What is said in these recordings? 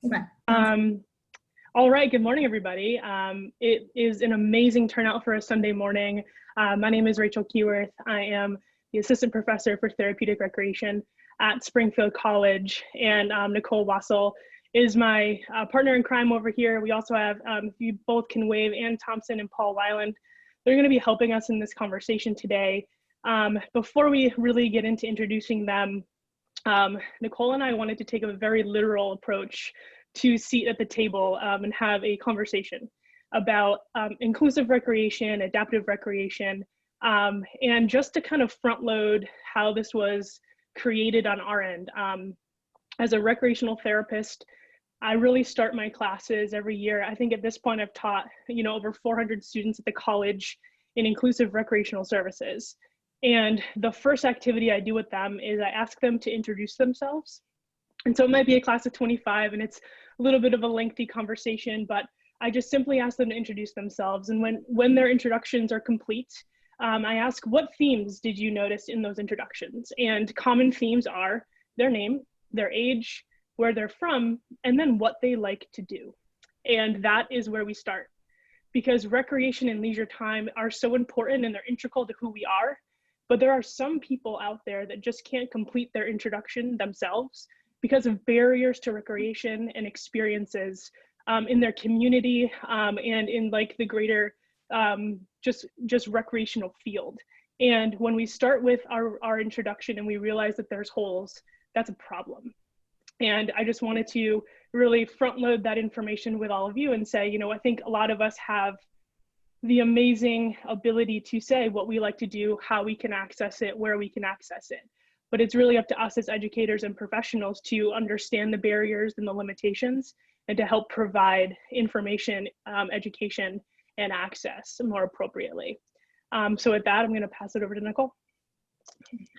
Okay. All right, good morning, everybody. It is an amazing turnout for a Sunday morning. My name is Rachel Keyworth. I am the assistant professor for therapeutic recreation at Springfield College, and Nicole Wassell is my partner in crime over here. We also have, if you both can wave, Ann Thompson and Paul Weiland. They're going to be helping us in this conversation today. Before we really get into introducing them, Nicole and I wanted to take a very literal approach to seat at the table and have a conversation about inclusive recreation, adaptive recreation, and just to kind of front load how this was created on our end. As a recreational therapist, I really start my classes every year. I think at this point I've taught, over 400 students at the college in inclusive recreational services. And the first activity I do with them is I ask them to introduce themselves. And so it might be a class of 25 and it's a little bit of a lengthy conversation, but I just simply ask them to introduce themselves. And when their introductions are complete, I ask, what themes did you notice in those introductions? And common themes are their name, their age, where they're from, and then what they like to do. And that is where we start, because recreation and leisure time are so important and they're integral to who we are. But there are some people out there that just can't complete their introduction themselves because of barriers to recreation and experiences in their community and in like the greater just recreational field. And when we start with our introduction and we realize that there's holes, that's a problem. And I just wanted to really front load that information with all of you and say, I think a lot of us have the amazing ability to say what we like to do, how we can access it, where we can access it. But it's really up to us as educators and professionals to understand the barriers and the limitations and to help provide information, education, and access more appropriately. So with that, I'm going to pass it over to Nicole.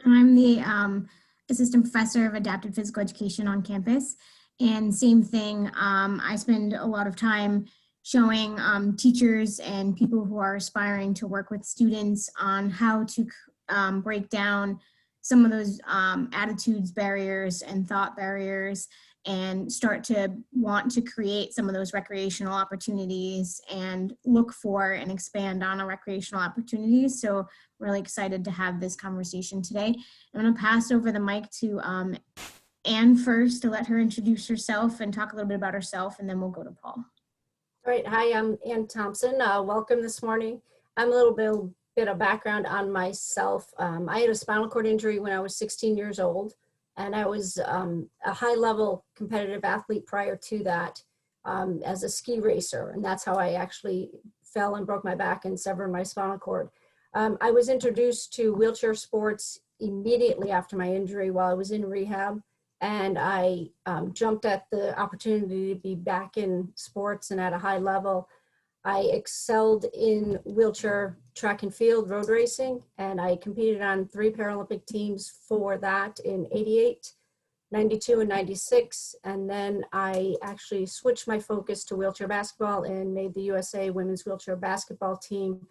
I'm the assistant professor of adapted physical education on campus. And same thing, I spend a lot of time showing teachers and people who are aspiring to work with students on how to break down some of those attitudes barriers and thought barriers and start to want to create some of those recreational opportunities and look for and expand on our recreational opportunities. So really excited to have this conversation today. I'm going to pass over the mic to Ann first to let her introduce herself and talk a little bit about herself, and then we'll go to Paul. All right, hi, I'm Ann Thompson. Welcome this morning. I'm a little bit of background on myself. I had a spinal cord injury when I was 16 years old, and I was a high-level competitive athlete prior to that as a ski racer, and that's how I actually fell and broke my back and severed my spinal cord. I was introduced to wheelchair sports immediately after my injury while I was in rehab. And I jumped at the opportunity to be back in sports and at a high level. I excelled in wheelchair track and field road racing, and I competed on 3 Paralympic teams for that in 88, 92, and 96. And then I actually switched my focus to wheelchair basketball and made the USA women's wheelchair basketball team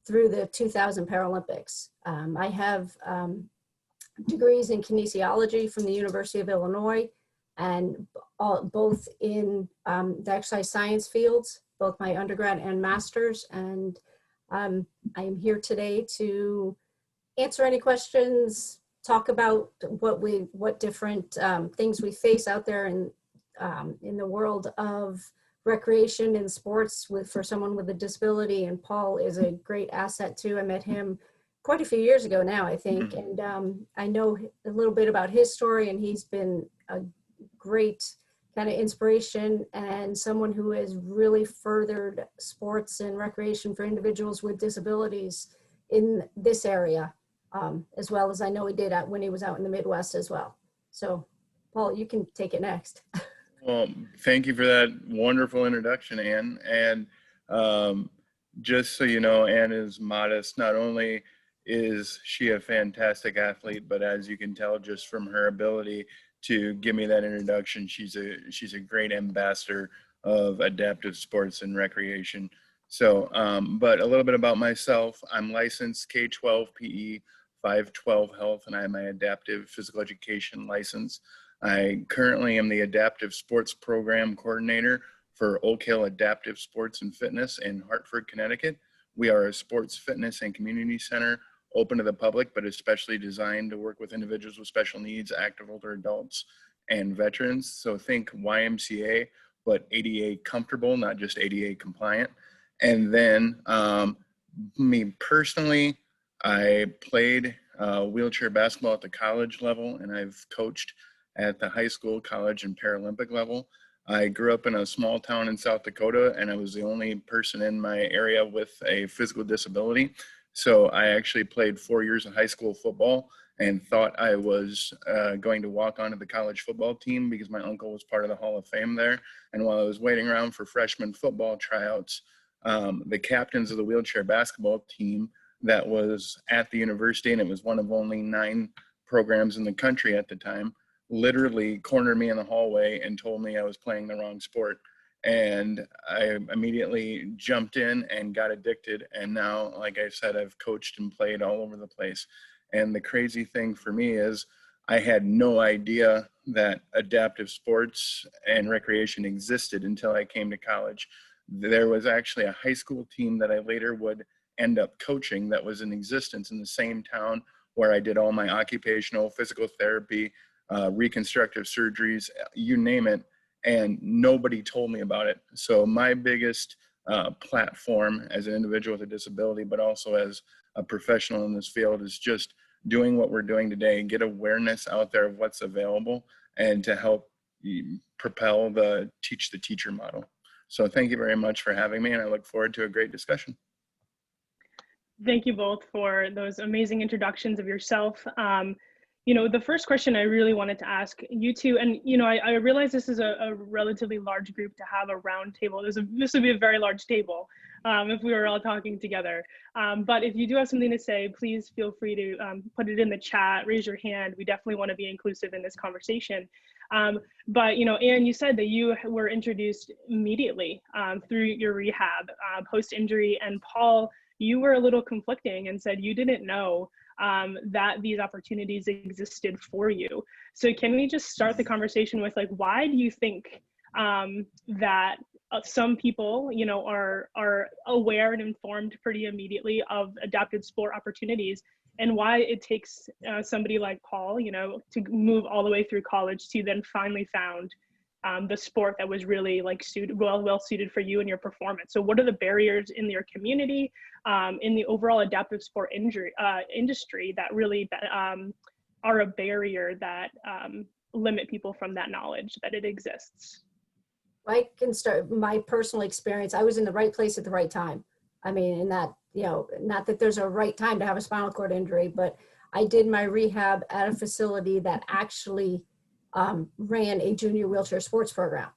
through the 2000 Paralympics. I have degrees in kinesiology from the University of Illinois, and both in the exercise science fields, both my undergrad and master's. And I am here today to answer any questions, talk about what different things we face out there in the world of recreation and sports for someone with a disability. And Paul is a great asset too. I met him quite a few years ago now, I think. And I know a little bit about his story, and he's been a great kind of inspiration and someone who has really furthered sports and recreation for individuals with disabilities in this area, as well as I know he did when he was out in the Midwest as well. So Paul, you can take it next. Well, thank you for that wonderful introduction, Ann. And just so you know, Ann is modest. Not only is she a fantastic athlete, but as you can tell just from her ability to give me that introduction, she's a great ambassador of adaptive sports and recreation. So, but a little bit about myself. I'm licensed K-12 PE, 512 Health, and I have my adaptive physical education license. I currently am the Adaptive Sports Program Coordinator for Oak Hill Adaptive Sports and Fitness in Hartford, Connecticut. We are a sports, fitness, and community center open to the public, but especially designed to work with individuals with special needs, active older adults, and veterans. So think YMCA, but ADA comfortable, not just ADA compliant. And then me personally, I played wheelchair basketball at the college level, and I've coached at the high school, college, and Paralympic level. I grew up in a small town in South Dakota, and I was the only person in my area with a physical disability. So I actually played 4 years of high school football and thought I was going to walk onto the college football team because my uncle was part of the Hall of Fame there. And while I was waiting around for freshman football tryouts, the captains of the wheelchair basketball team that was at the university, and it was one of only 9 programs in the country at the time, literally cornered me in the hallway and told me I was playing the wrong sport. And I immediately jumped in and got addicted. And now, like I said, I've coached and played all over the place. And the crazy thing for me is I had no idea that adaptive sports and recreation existed until I came to college. There was actually a high school team that I later would end up coaching that was in existence in the same town where I did all my occupational, physical therapy, reconstructive surgeries, you name it, and nobody told me about it. So my biggest platform as an individual with a disability, but also as a professional in this field, is just doing what we're doing today, get awareness out there of what's available, and to help propel the teach the teacher model. So thank you very much for having me, and I look forward to a great discussion. Thank you both for those amazing introductions of yourself. You know, the first question I really wanted to ask you two, and you know, I realize this is a relatively large group to have a round table. This would be a very large table if we were all talking together. But if you do have something to say, please feel free to put it in the chat, raise your hand. We definitely want to be inclusive in this conversation. But you know, Anne, you said that you were introduced immediately through your rehab post-injury, and Paul, you were a little conflicting and said you didn't know that these opportunities existed for you. So can we just start the conversation with, like, why do you think that some people, you know, are aware and informed pretty immediately of adapted sport opportunities, and why it takes somebody like Paul, you know, to move all the way through college to then finally found the sport that was really like well suited for you and your performance? So what are the barriers in your community, in the overall adaptive sport industry that really are a barrier that limit people from that knowledge that it exists? I can start my personal experience. I was in the right place at the right time. I mean, in that, you know, not that there's a right time to have a spinal cord injury, but I did my rehab at a facility that actually ran a junior wheelchair sports program.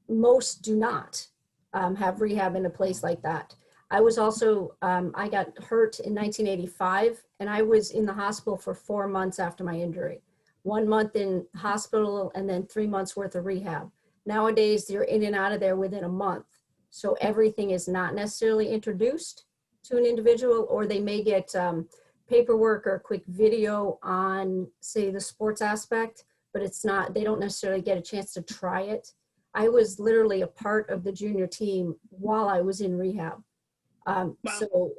Most do not have rehab in a place like that. I was also, I got hurt in 1985, and I was in the hospital for 4 months after my injury. 1 month in hospital and then 3 months worth of rehab. Nowadays, you're in and out of there within a month. So everything is not necessarily introduced to an individual, or they may get paperwork or a quick video on, say, the sports aspect, but it's not, they don't necessarily get a chance to try it. I was literally a part of the junior team while I was in rehab. Wow. So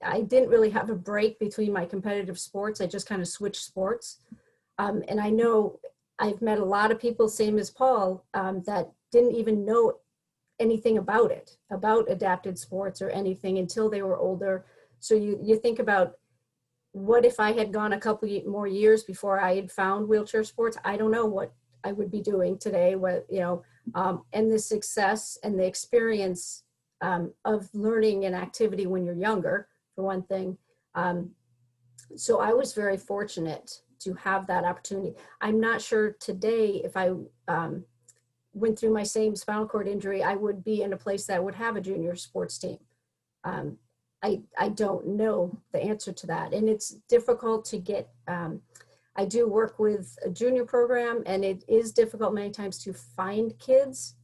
I didn't really have a break between my competitive sports. I just kind of switched sports. And I know I've met a lot of people, same as Paul, that didn't even know anything about it, about adapted sports or anything until they were older. So you think about, what if I had gone a couple more years before I had found wheelchair sports? I don't know what I would be doing today, what, you know, and the success and the experience of learning an activity when you're younger, for one thing. So I was very fortunate to have that opportunity. I'm not sure today, if I went through my same spinal cord injury, I would be in a place that would have a junior sports team. I don't know the answer to that. And it's difficult to get, I do work with a junior program, and it is difficult many times to find kids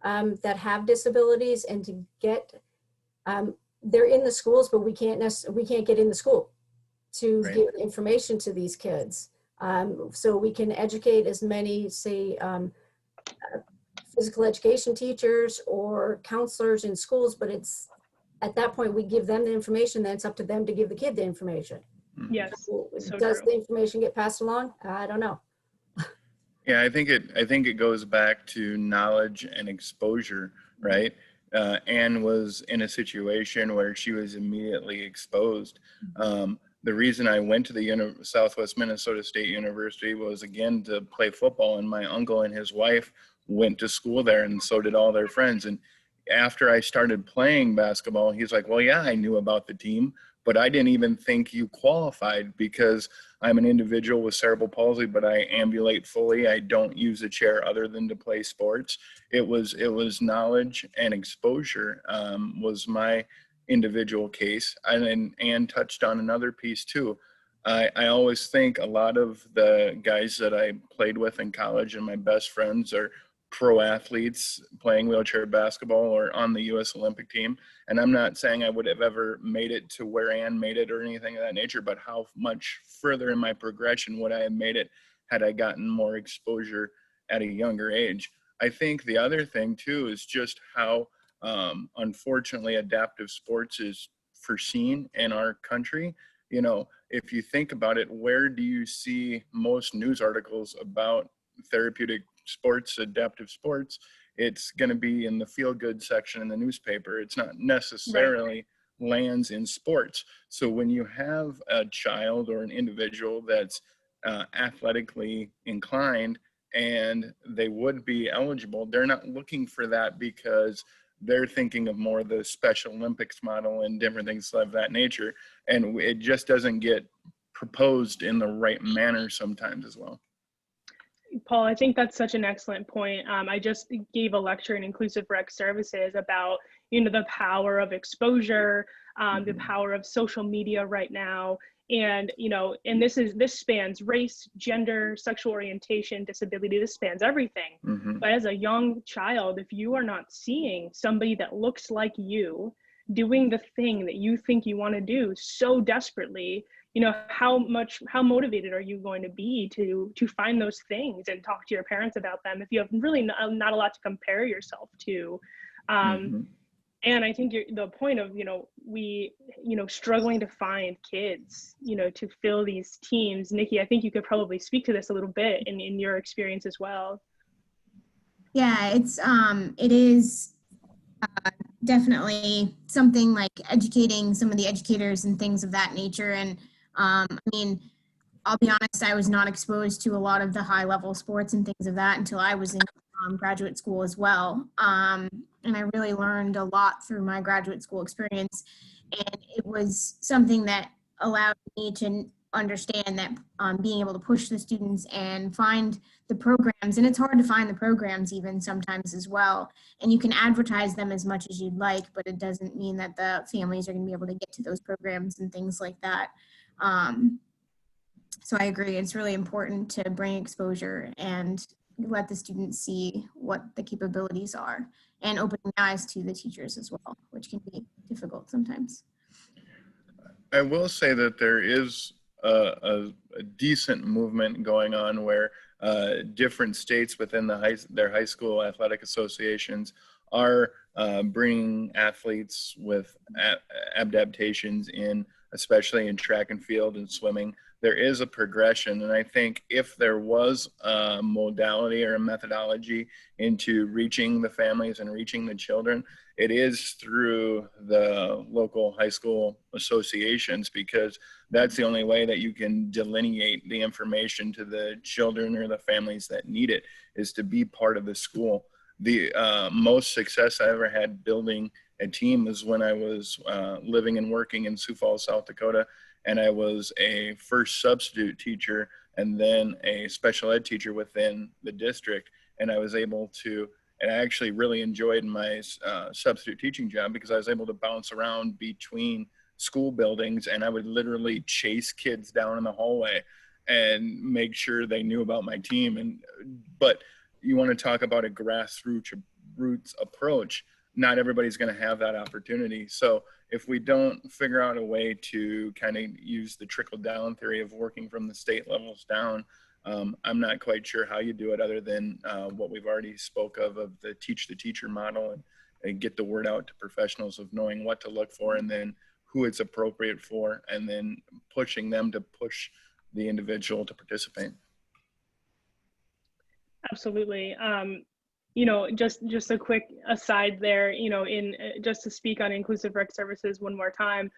that have disabilities, and to get, they're in the schools, but we can't get in the school to give information to these kids. So we can educate as many, say, physical education teachers or counselors in schools, but it's at that point we give them the information, then it's up to them to give the kid the information. Yes, so Does true. the information get passed along? I don't know. Yeah, I think it goes back to knowledge and exposure, right? Anne was in a situation where she was immediately exposed. The reason I went to the Southwest Minnesota State University was, again, to play football, and my uncle and his wife went to school there, and so did all their friends. And after I started playing basketball, he's like, well, yeah, I knew about the team, but I didn't even think you qualified because I'm an individual with cerebral palsy, but I ambulate fully. I don't use a chair other than to play sports. It was knowledge and exposure was my individual case. And Anne touched on another piece too. I always think a lot of the guys that I played with in college and my best friends are pro athletes playing wheelchair basketball or on the U.S. Olympic team. And I'm not saying I would have ever made it to where Anne made it or anything of that nature, but how much further in my progression would I have made it had I gotten more exposure at a younger age? I think the other thing too is just how unfortunately adaptive sports is foreseen in our country. You know, if you think about it, where do you see most news articles about therapeutic sports, adaptive sports? It's going to be in the feel-good section in the newspaper. It's not necessarily lands in sports. So when you have a child or an individual that's athletically inclined and they would be eligible, they're not looking for that because they're thinking of more the Special Olympics model and different things of that nature. And it just doesn't get proposed in the right manner sometimes as well. Paul, I think that's such an excellent point. I just gave a lecture in Inclusive Rec Services about, you know, the power of exposure, the power of social media right now. And, you know, and this spans race, gender, sexual orientation, disability, this spans everything. But as a young child, if you are not seeing somebody that looks like you doing the thing that you think you want to do so desperately, you know, how motivated are you going to be to find those things and talk to your parents about them if you have really not a lot to compare yourself to? And I think the point of, you know, struggling to find kids, you know, to fill these teams. Nikki, I think you could probably speak to this a little bit in your experience as well. Yeah, it is definitely something like educating some of the educators and things of that nature. And I mean, I'll be honest, I was not exposed to a lot of the high level sports and things of that until I was in graduate school as well. And I really learned a lot through my graduate school experience. And it was something that allowed me to understand that being able to push the students and find the programs, and it's hard to find the programs even sometimes as well. And you can advertise them as much as you'd like, but it doesn't mean that the families are going to be able to get to those programs and things like that. So I agree, it's really important to bring exposure and let the students see what the capabilities are and opening eyes to the teachers as well, which can be difficult sometimes. I will say that there is a decent movement going on where different states within their high school athletic associations are bringing athletes with adaptations in, especially in track and field and swimming. There is a progression, and I think if there was a modality or a methodology into reaching the families and reaching the children, it is through the local high school associations, because that's the only way that you can delineate the information to the children or the families that need it, is to be part of the school. The most success I ever had building a team was when I was living and working in Sioux Falls, South Dakota, and I was a first substitute teacher and then a special ed teacher within the district. And I was able to, and I actually really enjoyed my substitute teaching job because I was able to bounce around between school buildings, and I would literally chase kids down in the hallway and make sure they knew about my team. But you want to talk about a grassroots approach. not everybody's going to have that opportunity. So if we don't figure out a way to kind of use the trickle down theory of working from the state levels down, I'm not quite sure how you do it other than what we've already spoke of the teach the teacher model, and get the word out to professionals of knowing what to look for and then who it's appropriate for, and then pushing them to push the individual to participate. Absolutely. You know, just a quick aside there, you know, just to speak on inclusive rec services one more time,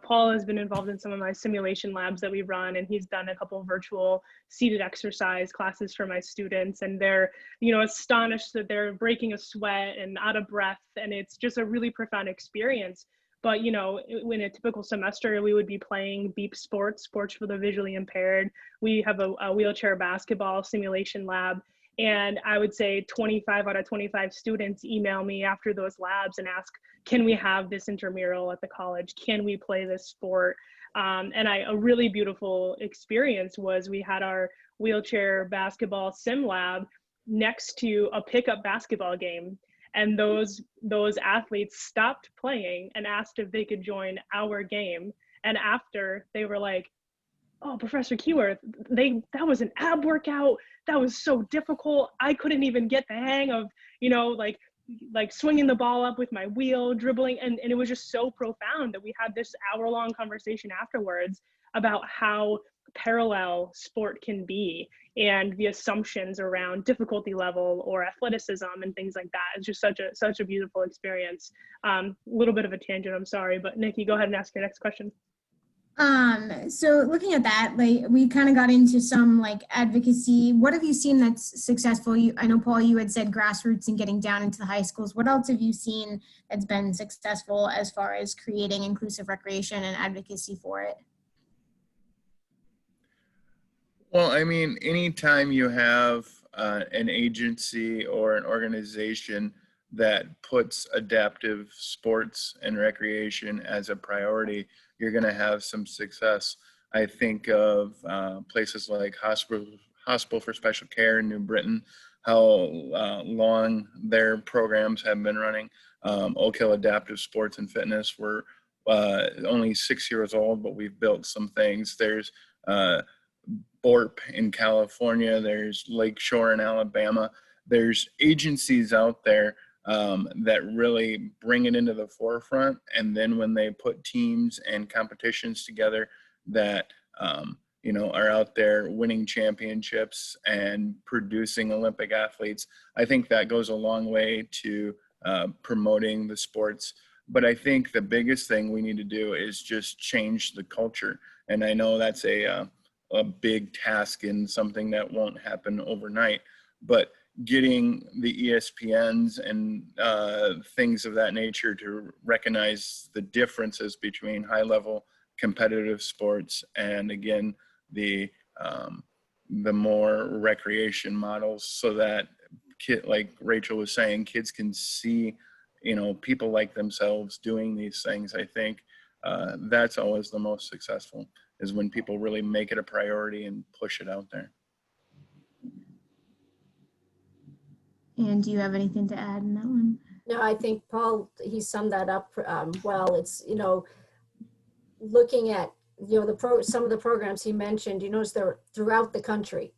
Paul has been involved in some of my simulation labs that we run, and he's done a couple of virtual seated exercise classes for my students, and they're, you know, astonished that they're breaking a sweat and out of breath, and it's just a really profound experience. But, you know, in a typical semester, we would be playing beep sports for the visually impaired. We have a wheelchair basketball simulation lab. And I would say 25 out of 25 students email me after those labs and ask, can we have this intramural at the college? Can we play this sport? And a really beautiful experience was we had our wheelchair basketball sim lab next to a pickup basketball game. And those athletes stopped playing and asked if they could join our game. And after, they were like, oh, Professor Keyworth, that was an ab workout. That was so difficult. I couldn't even get the hang of, you know, like swinging the ball up with my wheel, dribbling. And it was just so profound that we had this hour-long conversation afterwards about how parallel sport can be and the assumptions around difficulty level or athleticism and things like that. It's just such a beautiful experience. A little bit of a tangent, I'm sorry, but Nikki, go ahead and ask your next question. So looking at that, like we kind of got into some like advocacy. What have you seen that's successful? I know, Paul, you had said grassroots and getting down into the high schools. What else have you seen that's been successful as far as creating inclusive recreation and advocacy for it? Well, I mean, anytime you have an agency or an organization that puts adaptive sports and recreation as a priority, you're going to have some success. I think of places like Hospital for Special Care in New Britain, how long their programs have been running. Oak Hill Adaptive Sports and Fitness, we're only 6 years old, but we've built some things. There's BORP in California, there's Lakeshore in Alabama. There's agencies out there that really bring it into the forefront, and then when they put teams and competitions together that you know, are out there winning championships and producing Olympic athletes, I think that goes a long way to promoting the sports. But I think the biggest thing we need to do is just change the culture, and I know that's a big task and something that won't happen overnight, but getting the ESPNs and things of that nature to recognize the differences between high-level competitive sports and, again, the more recreation models, so that like Rachel was saying, kids can see, you know, people like themselves doing these things. I think that's always the most successful, is when people really make it a priority and push it out there. And do you have anything to add in that one? No, I think Paul, he summed that up well. It's, you know, looking at, you know, some of the programs he mentioned, you notice they're throughout the country,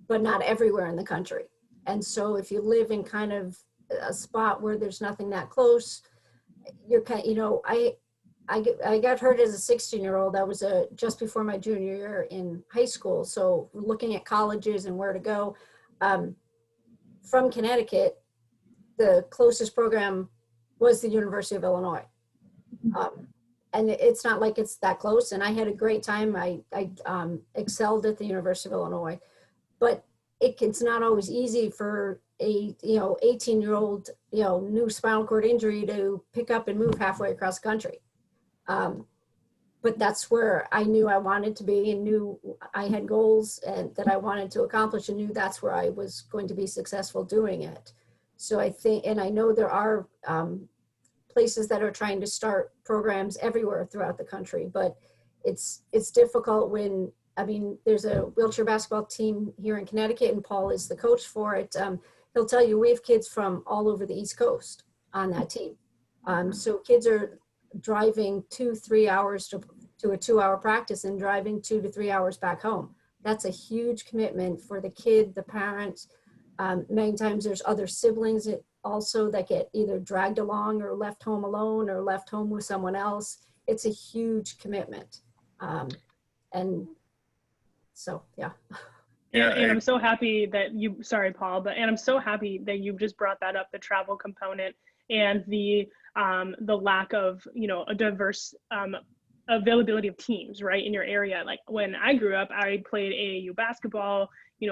but not everywhere in the country. And so if you live in kind of a spot where there's nothing that close, you're kind of, you know, I got hurt as a 16-year-old. That was just before my junior year in high school. So looking at colleges and where to go, from Connecticut, the closest program was the University of Illinois. And it's not like it's that close, and I had a great time. I excelled at the University of Illinois, but it's not always easy for a 18-year-old, new spinal cord injury to pick up and move halfway across the country. But that's where I knew I wanted to be, and knew I had goals and that I wanted to accomplish, and knew that's where I was going to be successful doing it. So I think, and I know there are places that are trying to start programs everywhere throughout the country, but it's difficult when, I mean, there's a wheelchair basketball team here in Connecticut, and Paul is the coach for it. He'll tell you we have kids from all over the East Coast. on that team. So kids are driving 2-3 hours to a 2-hour practice and driving 2 to 3 hours back home. That's a huge commitment for the kid, the parents. Many times there's other siblings also that get either dragged along or left home alone or left home with someone else. It's a huge commitment. And so, yeah. And I'm so happy that you, sorry, Paul, and I'm so happy that you just brought that up, the travel component and the lack of, a diverse availability of teams, right, in your area. Like when I grew up, I played AAU basketball,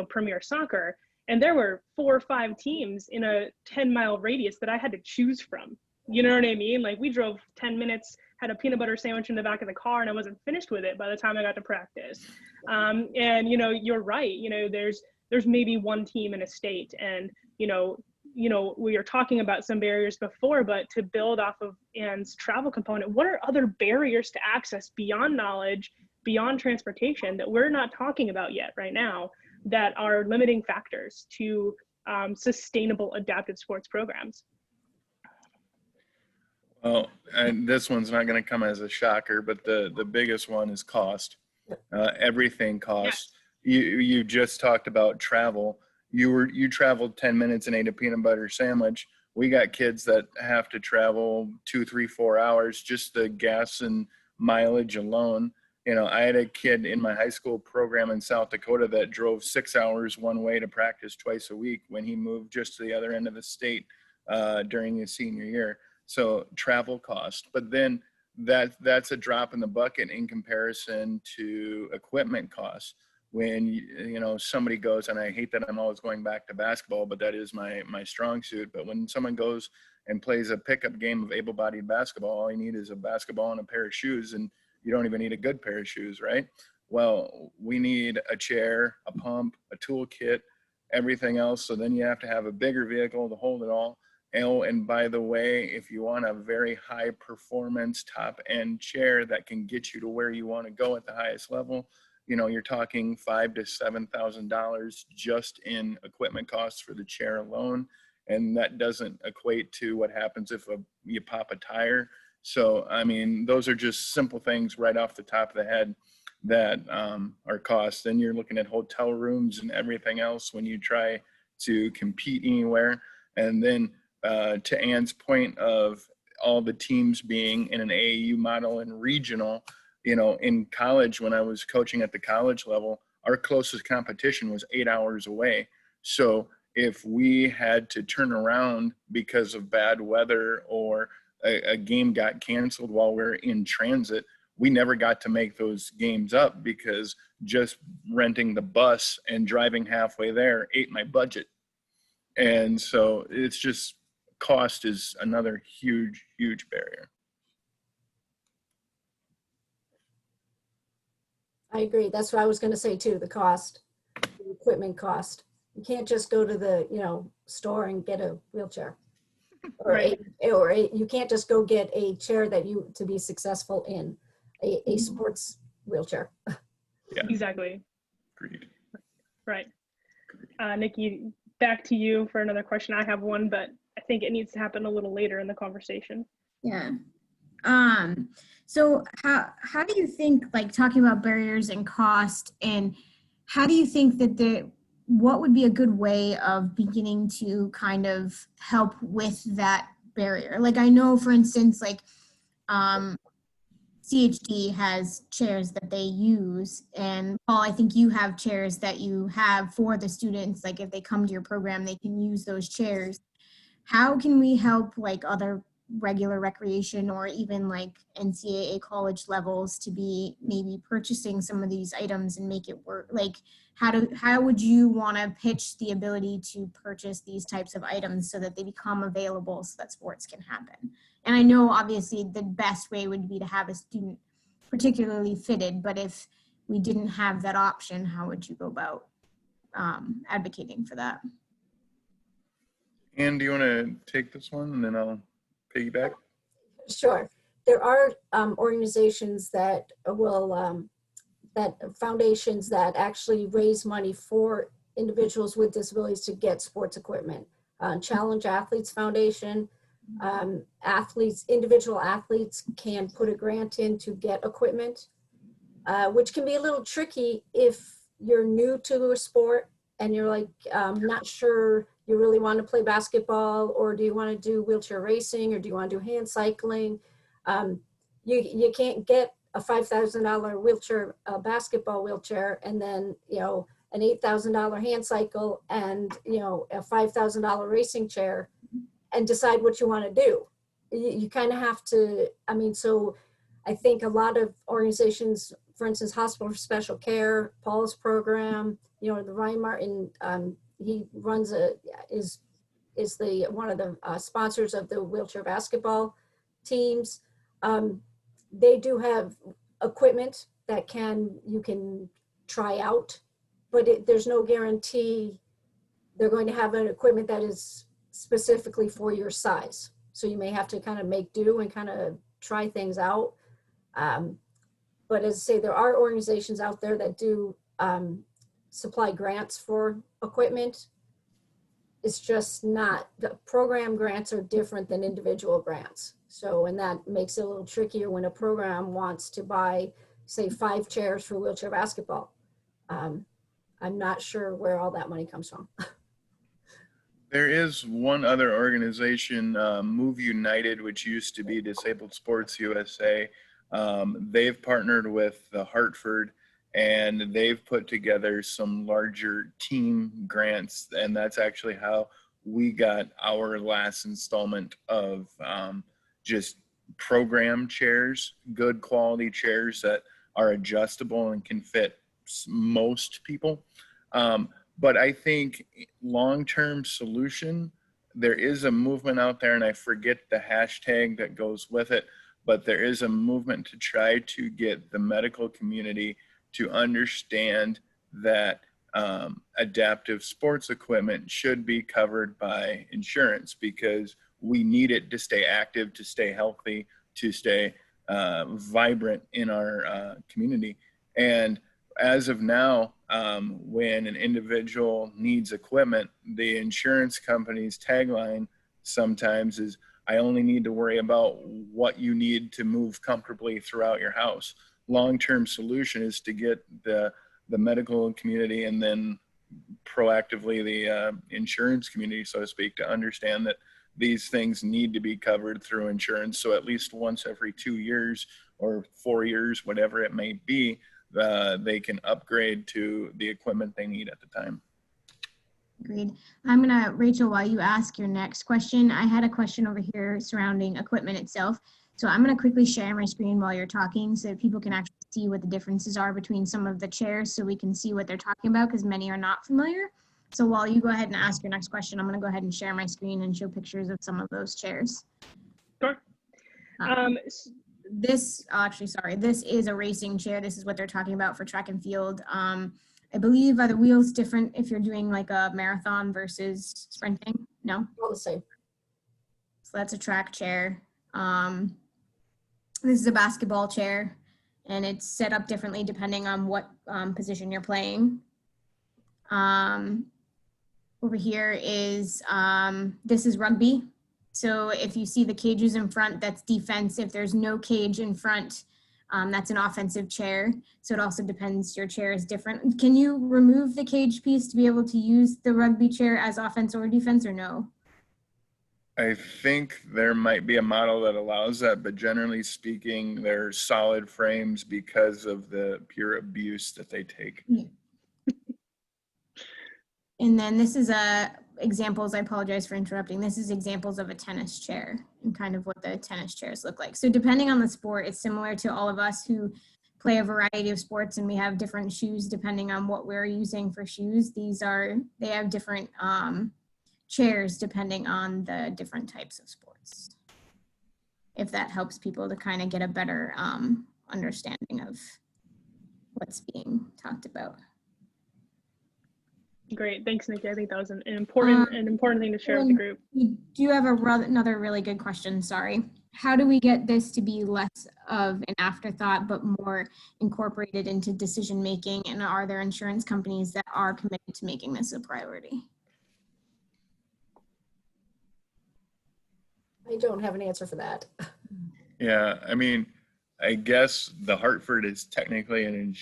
Premier Soccer, and there were 4 or 5 teams in a 10-mile radius that I had to choose from. You know what I mean? Like we drove 10 minutes, had a peanut butter sandwich in the back of the car, and I wasn't finished with it by the time I got to practice. And you're right. There's maybe one team in a state, and we are talking about some barriers before, but to build off of Anne's travel component, what are other barriers to access beyond knowledge, beyond transportation that we're not talking about yet right now that are limiting factors to sustainable adaptive sports programs? Well, and this one's not going to come as a shocker, but the biggest one is cost. Everything costs. Yes. You just talked about travel. You traveled 10 minutes and ate a peanut butter sandwich. We got kids that have to travel 2, 3, 4 hours, just the gas and mileage alone. I had a kid in my high school program in South Dakota that drove 6 hours one way to practice twice a week when he moved just to the other end of the state during his senior year. So travel cost, but then that's a drop in the bucket in comparison to equipment costs. When somebody goes, and I hate that I'm always going back to basketball, but that is my strong suit. But when someone goes and plays a pickup game of able-bodied basketball, all you need is a basketball and a pair of shoes, and you don't even need a good pair of shoes, right? Well, we need a chair, a pump, a toolkit, everything else. So then you have to have a bigger vehicle to hold it all. And by the way, if you want a very high performance top end chair that can get you to where you want to go at the highest level, you're talking $5,000 to $7,000 just in equipment costs for the chair alone. And that doesn't equate to what happens if you pop a tire. So, I mean, those are just simple things right off the top of the head that are costs. Then you're looking at hotel rooms and everything else when you try to compete anywhere. And then to Anne's point of all the teams being in an AAU model and regional, in college, when I was coaching at the college level, our closest competition was 8 hours away. So if we had to turn around because of bad weather or a game got canceled while we're in transit, we never got to make those games up because just renting the bus and driving halfway there ate my budget. And so it's just, cost is another huge, huge barrier. I agree. That's what I was going to say too, the cost, the equipment cost. You can't just go to the, store and get a wheelchair. Or, right. You can't just go get a chair to be successful in a sports wheelchair. Yeah. Exactly. Agreed. Right. Nikki, back to you for another question. I have one, but I think it needs to happen a little later in the conversation. Yeah. So how do you think, like talking about barriers and cost, and how do you think that what would be a good way of beginning to kind of help with that barrier? Like I know, for instance, like CHD has chairs that they use, and Paul, I think you have chairs that you have for the students. Like if they come to your program, they can use those chairs. How can we help like other regular recreation or even like NCAA college levels to be maybe purchasing some of these items and make it work? Like how would you want to pitch the ability to purchase these types of items so that they become available so that sports can happen? And I know obviously the best way would be to have a student particularly fitted, but if we didn't have that option, how would you go about advocating for that? Anne, do you want to take this one and then I'll piggyback? Sure. There are organizations that will, foundations that actually raise money for individuals with disabilities to get sports equipment. Challenge Athletes Foundation Athletes, individual athletes can put a grant in to get equipment, which can be a little tricky if you're new to a sport and you're like not sure you really want to play basketball, or do you want to do wheelchair racing, or do you want to do hand cycling? You can't get a $5,000 wheelchair, basketball wheelchair, and then, you know, an $8,000 hand cycle and, you know, a $5,000 racing chair and decide what you want to do. You kind of have to, I mean, so I think a lot of organizations, for instance, Hospital for Special Care, Paul's program, you know, the Ryan Martin, he runs is the one of the sponsors of the wheelchair basketball teams. They do have equipment that you can try out, but there's no guarantee they're going to have an equipment that is specifically for your size. So you may have to kind of make do and kind of try things out. But as I say, there are organizations out there that do supply grants for equipment. It's just not, the program grants are different than individual grants. So, and that makes it a little trickier when a program wants to buy, say, 5 chairs for wheelchair basketball. I'm not sure where all that money comes from. There is one other organization, Move United, which used to be Disabled Sports USA. They've partnered with the Hartford, and they've put together some larger team grants, and that's actually how we got our last installment of just program chairs, good quality chairs that are adjustable and can fit most people. But I think long-term solution, there is a movement out there, and I forget the hashtag that goes with it, but there is a movement to try to get the medical community to understand that adaptive sports equipment should be covered by insurance, because we need it to stay active, to stay healthy, to stay vibrant in our community. And as of now, when an individual needs equipment, the insurance company's tagline sometimes is, I only need to worry about what you need to move comfortably throughout your house. Long-term solution is to get the medical community, and then proactively the insurance community, so to speak, to understand that these things need to be covered through insurance. So at least once every 2 years or 4 years, whatever it may be, they can upgrade to the equipment they need at the time. Agreed. I'm gonna, Rachel, while you ask your next question, I had a question over here surrounding equipment itself. So I'm gonna quickly share my screen while you're talking so that people can actually see what the differences are between some of the chairs, so we can see what they're talking about, because many are not familiar. So while you go ahead and ask your next question, I'm gonna go ahead and share my screen and show pictures of some of those chairs. Sure. This, actually, sorry, this is a racing chair. This is what they're talking about for track and field. I believe, are the wheels different if you're doing like a marathon versus sprinting? No? All the same. So that's a track chair. This is a basketball chair, and it's set up differently depending on what position you're playing. Over here is, this is rugby. So if you see the cages in front, that's defense. If there's no cage in front, that's an offensive chair. So it also depends, your chair is different. Can you remove the cage piece to be able to use the rugby chair as offense or defense, or no? I think there might be a model that allows that, but generally speaking, they're solid frames because of the pure abuse that they take. Yeah. And then this is examples, I apologize for interrupting. This is examples of a tennis chair and kind of what the tennis chairs look like. So depending on the sport, it's similar to all of us who play a variety of sports, and we have different shoes depending on what we're using for shoes. They have different chairs depending on the different types of sports. If that helps people to kind of get a better understanding of what's being talked about. Great, thanks, Nikki. I think that was an important thing to share with the group. We do have another really good question, sorry. How do we get this to be less of an afterthought, but more incorporated into decision-making? And are there insurance companies that are committed to making this a priority? I don't have an answer for that. Yeah, I mean, I guess the Hartford is technically an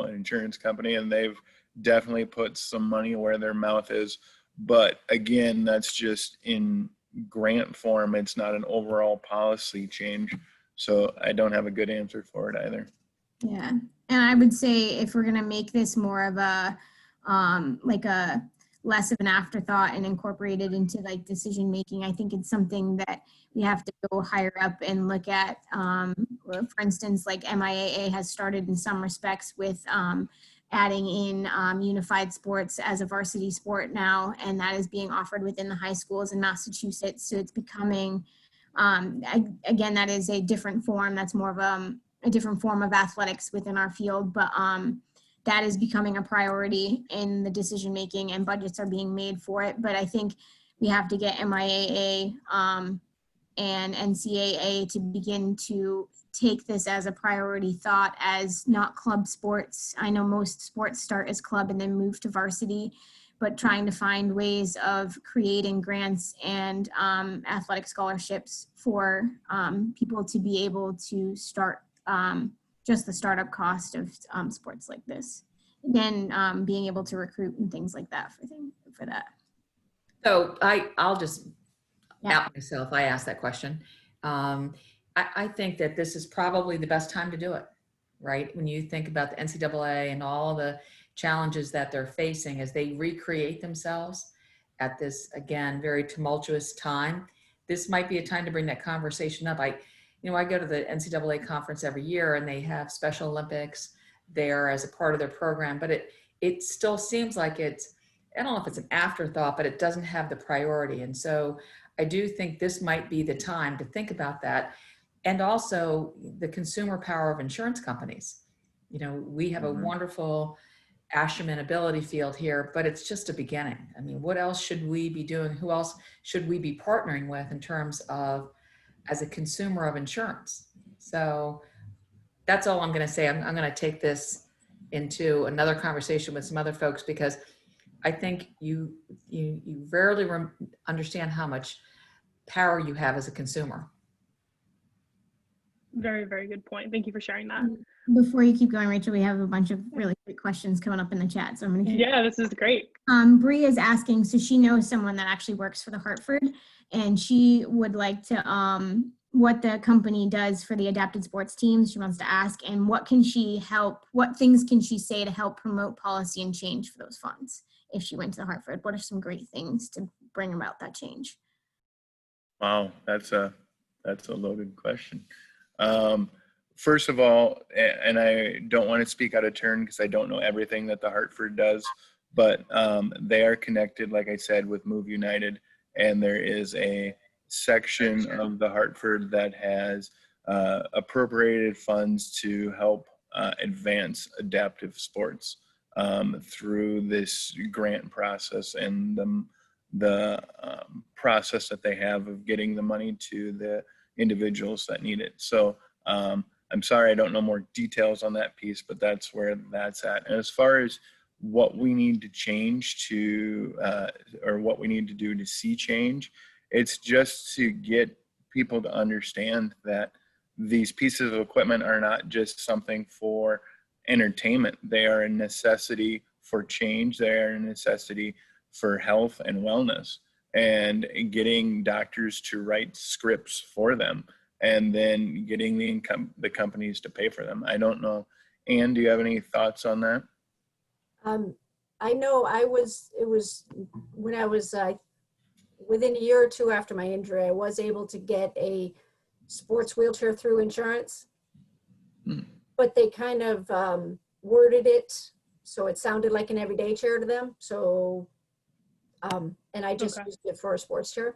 insurance company, and they've definitely put some money where their mouth is. But again, that's just in grant form. It's not an overall policy change. So I don't have a good answer for it either. Yeah, and I would say if we're gonna make this more of a, like a less of an afterthought and incorporate it into like decision making, I think it's something that we have to go higher up and look at. For instance, like MIAA has started in some respects with adding in unified sports as a varsity sport now, and that is being offered within the high schools in Massachusetts. So it's becoming, again, that is a different form. That's more of a different form of athletics within our field, but that is becoming a priority in the decision making, and budgets are being made for it. But I think we have to get MIAA and NCAA to begin to take this as a priority thought, as not club sports. I know most sports start as club and then move to varsity, but trying to find ways of creating grants and athletic scholarships for people to be able to start just the startup cost of sports like this. Then being able to recruit and things like that for that. So I'll just out myself. I asked that question. I think that this is probably the best time to do it, right? When you think about the NCAA and all the challenges that they're facing as they recreate themselves at this, again, very tumultuous time, this might be a time to bring that conversation up. I go to the NCAA conference every year, and they have Special Olympics there as a part of their program, but it still seems like it's, I don't know if it's an afterthought, but it doesn't have the priority. And so I do think this might be the time to think about that. And also the consumer power of insurance companies. We have a wonderful Asherman ability field here, but it's just a beginning. I mean, what else should we be doing? Who else should we be partnering with in terms of as a consumer of insurance? So that's all I'm going to say. I'm going to take this into another conversation with some other folks, because I think you rarely understand how much power you have as a consumer. Very, very good point. Thank you for sharing that. Before you keep going, Rachel, we have a bunch of really great questions coming up in the chat. So I'm going to keep. Yeah, this is great. Bree is asking, so she knows someone that actually works for the Hartford, and she would like to, what the company does for the adapted sports teams. She wants to ask, and what things can she say to help promote policy and change for those funds? If she went to the Hartford, what are some great things to bring about that change? Wow, that's a loaded question. First of all, and I don't want to speak out of turn because I don't know everything that the Hartford does, but they are connected, like I said, with Move United, and there is a section of the Hartford that has appropriated funds to help advance adaptive sports through this grant process and the process that they have of getting the money to the individuals that need it. So I'm sorry, I don't know more details on that piece, but that's where that's at. And as far as what we need to change to, or what we need to do to see change, it's just to get people to understand that these pieces of equipment are not just something for entertainment. They are a necessity for change. They are a necessity for health and wellness, and getting doctors to write scripts for them, and then getting the companies to pay for them. I don't know. Anne, do you have any thoughts on that? I know when I was within a year or two after my injury, I was able to get a sports wheelchair through insurance, but they kind of worded it so it sounded like an everyday chair to them. So, and I just used it for a sports chair.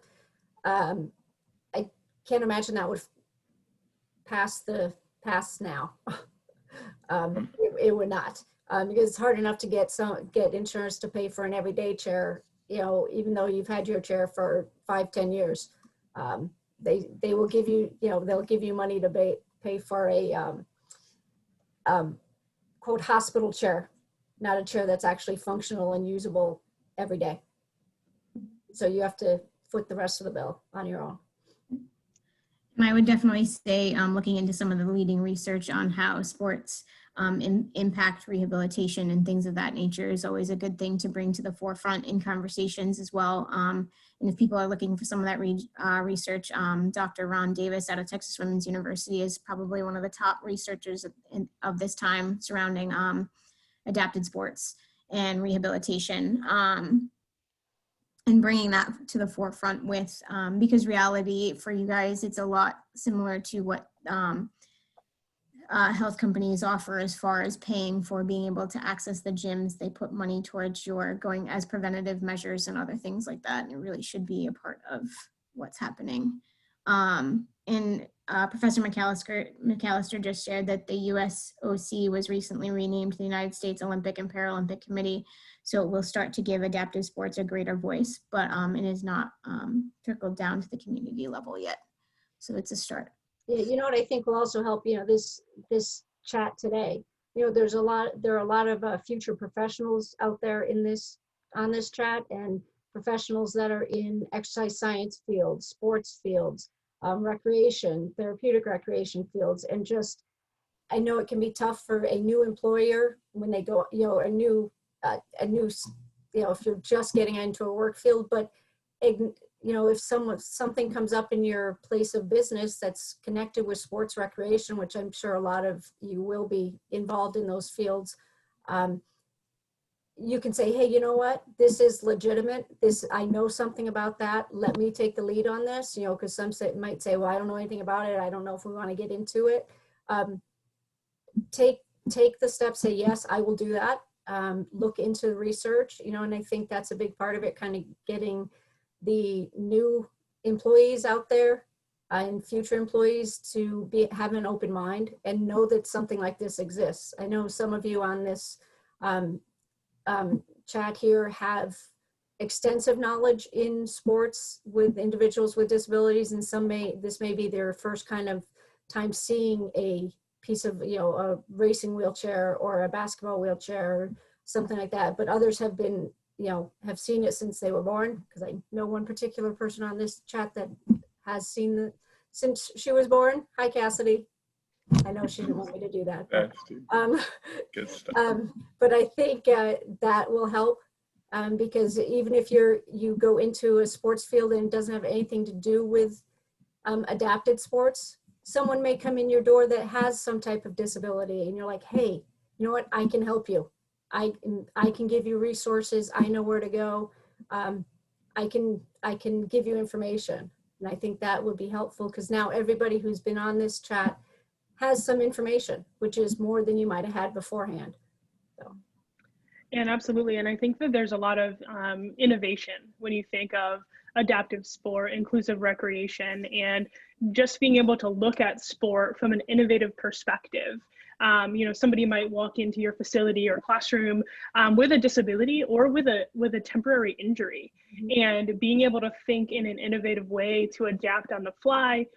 I can't imagine that would pass now. It would not, because it's hard enough to get insurance to pay for an everyday chair. Even though you've had your chair for 5-10 years, they will give you, they'll give you money to pay for a quote hospital chair, not a chair that's actually functional and usable every day. So you have to foot the rest of the bill on your own. I would definitely say looking into some of the leading research on how sports impact rehabilitation and things of that nature is always a good thing to bring to the forefront in conversations as well. And if people are looking for some of that research, Dr. Ron Davis out of Texas Women's University is probably one of the top researchers of this time surrounding adapted sports and rehabilitation. And bringing that to the forefront with, because reality for you guys, it's a lot similar to what health companies offer as far as paying for being able to access the gyms. They put money towards your going as preventative measures and other things like that. And it really should be a part of what's happening. And Professor McAllister just shared that the USOC was recently renamed the United States Olympic and Paralympic Committee. So it will start to give adaptive sports a greater voice, but it is not trickled down to the community level yet. So it's a start. Yeah, you know what I think will also help, you know, this chat today, you know, there are a lot of future professionals out there on this chat, and professionals that are in exercise science fields, sports fields, recreation, therapeutic recreation fields. And just, I know it can be tough for a new employer when they go, you know, a new, you know, if you're just getting into a work field, but you know, if something comes up in your place of business that's connected with sports recreation, which I'm sure a lot of you will be involved in those fields, you can say, hey, you know what, this is legitimate. I know something about that. Let me take the lead on this, you know, because some might say, well, I don't know anything about it. I don't know if we want to get into it. Take the steps, say, yes, I will do that. Look into the research, you know, and I think that's a big part of it, kind of getting the new employees out there and future employees to have an open mind and know that something like this exists. I know some of you on this chat here have extensive knowledge in sports with individuals with disabilities, and this may be their first kind of time seeing a piece of, you know, a racing wheelchair or a basketball wheelchair or something like that, but others have been, you know, have seen it since they were born, because I know one particular person on this chat that has seen it since she was born. Hi, Cassidy. I know she didn't want me to do that. But, good stuff. But I think that will help, because even if you go into a sports field and it doesn't have anything to do with adapted sports, someone may come in your door that has some type of disability, and you're like, hey, you know what, I can help you. I can give you resources. I know where to go. I can give you information. And I think that would be helpful, because now everybody who's been on this chat has some information, which is more than you might have had beforehand. So. And absolutely. And I think that there's a lot of innovation when you think of adaptive sport, inclusive recreation, and just being able to look at sport from an innovative perspective. You know, somebody might walk into your facility or classroom with a disability or with a temporary injury, and being able to think in an innovative way to adapt on the fly,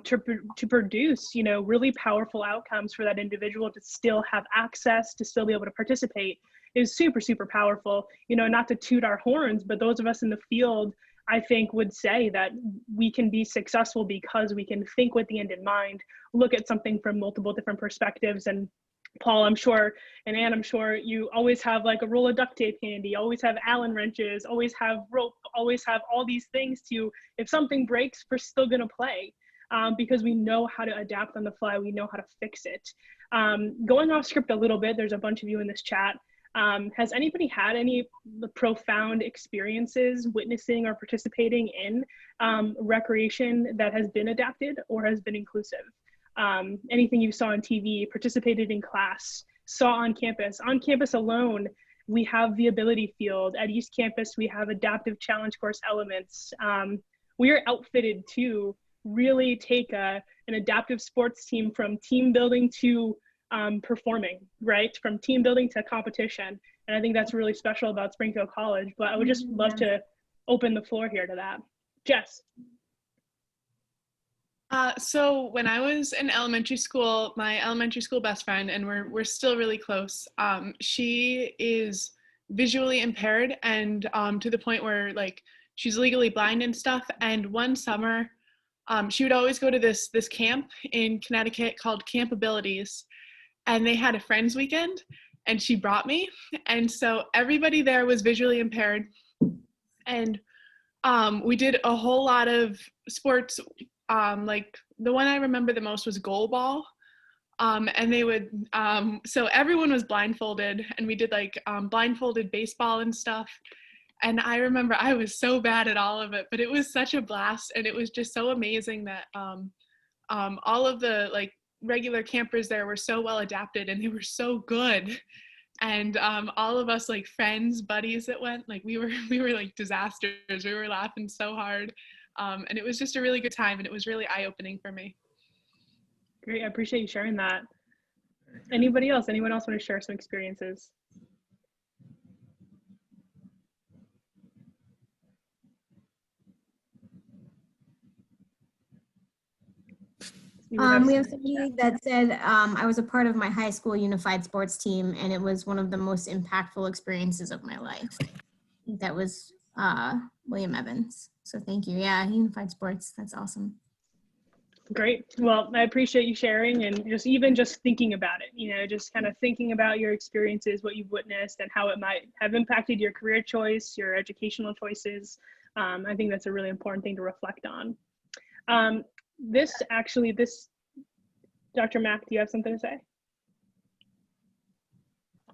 to produce, you know, really powerful outcomes for that individual to still have access, to still be able to participate, is super, super powerful. You know, not to toot our horns, but those of us in the field, I think, would say that we can be successful because we can think with the end in mind, look at something from multiple different perspectives. And Paul, I'm sure, and Ann, I'm sure you always have like a roll of duct tape handy, always have Allen wrenches, always have rope, always have all these things to, if something breaks, we're still gonna play, because we know how to adapt on the fly, we know how to fix it. Going off script a little bit, there's a bunch of you in this chat. Has anybody had any profound experiences witnessing or participating in recreation that has been adapted or has been inclusive? Anything you saw on TV, participated in class, saw on campus? On campus alone, we have the ability field. At East Campus, we have adaptive challenge course elements. We are outfitted to really take an adaptive sports team from team building to performing, right? From team building to competition. And I think that's really special about Springfield College, but I would just love to open the floor here to that. Jess. So when I was in elementary school, my elementary school best friend, and we're still really close, she is visually impaired, and to the point where like she's legally blind and stuff. And one summer, she would always go to this camp in Connecticut called Camp Abilities, and they had a friends weekend, and she brought me, and so everybody there was visually impaired, and we did a whole lot of sports. Like the one I remember the most was goal ball. And they would, so everyone was blindfolded, and we did like blindfolded baseball and stuff. And I remember I was so bad at all of it, but it was such a blast. And it was just so amazing that all of the like regular campers there were so well adapted, and they were so good. And all of us like friends, buddies that went, like we were like disasters. We were laughing so hard. And it was just a really good time, and it was really eye-opening for me. Great, I appreciate you sharing that. Anybody else? Anyone else want to share some experiences? We have somebody that said, I was a part of my high school unified sports team, and it was one of the most impactful experiences of my life. I think that was William Evans. So thank you. Yeah, unified sports. That's awesome. Great. Well, I appreciate you sharing, and just thinking about it, you know, just kind of thinking about your experiences, what you've witnessed, and how it might have impacted your career choice, your educational choices. I think that's a really important thing to reflect on. This, Dr. Mack, do you have something to say?